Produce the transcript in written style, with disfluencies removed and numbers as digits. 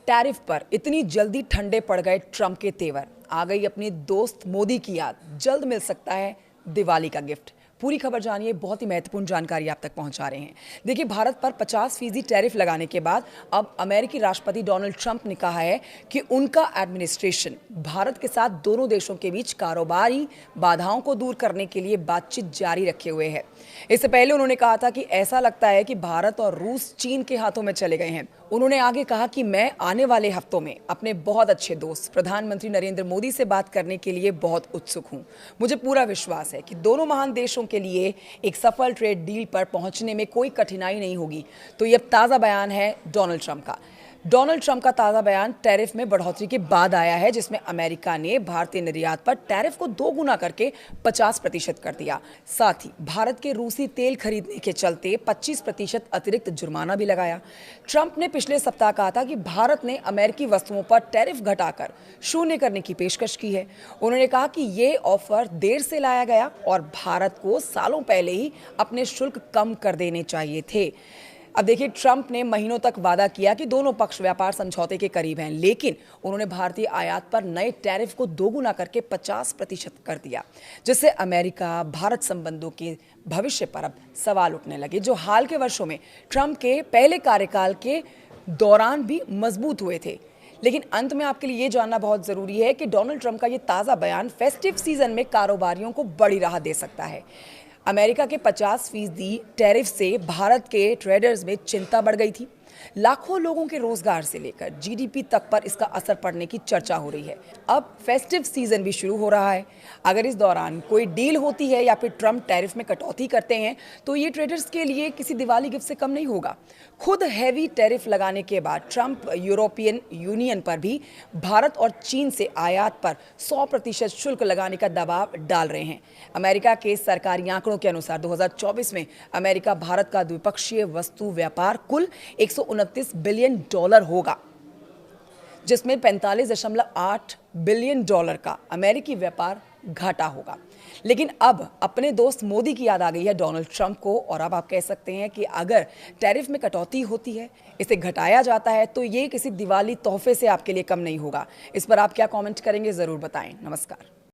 Tariff पर इतनी जल्दी ठंडे पड़ गए ट्रंप के तेवर। आ गई अपनी दोस्त मोदी की याद। जल्द मिल सकता है दिवाली का गिफ्ट। पूरी खबर जानिए, बहुत ही महत्वपूर्ण जानकारी आप तक पहुंचा रहे हैं। देखिए, भारत पर 50% टैरिफ लगाने के बाद अब अमेरिकी राष्ट्रपति डोनाल्ड ट्रंप ने कहा है कि उनका एडमिनिस्ट्रेशन भारत के साथ दोनों देशों के बीच कारोबारी बाधाओं को दूर करने के लिए बातचीत जारी रखे हुए है। इससे पहले उन्होंने कहा था कि ऐसा लगता है कि भारत और रूस चीन के हाथों में चले गए हैं। उन्होंने आगे कहा कि मैं आने वाले हफ्तों में अपने बहुत अच्छे दोस्त प्रधानमंत्री नरेंद्र मोदी से बात करने के लिए बहुत उत्सुक हूं। मुझे पूरा विश्वास है कि दोनों महान देशों के लिए एक सफल ट्रेड डील पर पहुंचने में कोई कठिनाई नहीं होगी। तो यह ताज़ा बयान है डोनाल्ड ट्रंप का। डोनाल्ड ट्रंप का ताज़ा बयान टैरिफ में बढ़ोतरी के बाद आया है, जिसमें अमेरिका ने भारतीय निर्यात पर टैरिफ को 2 गुना करके 50% कर दिया। साथ ही भारत के रूसी तेल खरीदने के चलते 25% अतिरिक्त जुर्माना भी लगाया। ट्रंप ने पिछले सप्ताह कहा था कि भारत ने अमेरिकी वस्तुओं पर टैरिफ घटाकर 0 करने की पेशकश की है। उन्होंने कहा कि ये ऑफर देर से लाया गया और भारत को सालों पहले ही अपने शुल्क कम कर देने चाहिए थे। अब देखिए, ट्रंप ने महीनों तक वादा किया कि दोनों पक्ष व्यापार समझौते के करीब हैं, लेकिन उन्होंने भारतीय आयात पर नए टैरिफ को 2 गुना करके 50% कर दिया, जिससे अमेरिका भारत संबंधों के भविष्य पर अब सवाल उठने लगे, जो हाल के वर्षों में ट्रंप के पहले कार्यकाल के दौरान भी मजबूत हुए थे। लेकिन अंत में आपके लिए ये जानना बहुत ज़रूरी है कि डोनाल्ड ट्रंप का ये ताज़ा बयान फेस्टिव सीजन में कारोबारियों को बड़ी राहत दे सकता है। अमेरिका के 50% टैरिफ से भारत के ट्रेडर्स में चिंता बढ़ गई थी। लाखों लोगों के रोजगार से लेकर जीडीपी तक पर इसका असर पड़ने की चर्चा हो रही है। अब फेस्टिव सीजन भी शुरू हो रहा है। अगर इस दौरान कोई डील होती है या फिर ट्रंप टैरिफ में कटौती करते हैं, तो ये ट्रेडर्स के लिए किसी दिवाली गिफ्ट से कम नहीं होगा। खुद हैवी टैरिफ लगाने के बाद ट्रंप यूरोपियन यूनियन पर भी भारत और चीन से आयात पर 100% शुल्क लगाने का दबाव डाल रहे हैं। अमेरिका के सरकारी आंकड़ों के अनुसार 2024 में अमेरिका भारत का द्विपक्षीय वस्तु व्यापार कुल $129 बिलियन होगा, जिसमें $45.8 बिलियन का अमेरिकी व्यापार घाटा होगा। लेकिन अब अपने दोस्त मोदी की याद आ गई है डोनाल्ड ट्रंप को, और अब आप कह सकते हैं कि अगर टैरिफ में कटौती होती है, इसे घटाया जाता है, तो ये किसी दिवाली तोहफे से आपके लिए कम नहीं होगा। इस पर आप क्या कमेंट करेंगे, ज़रूर बताएं। नमस्कार।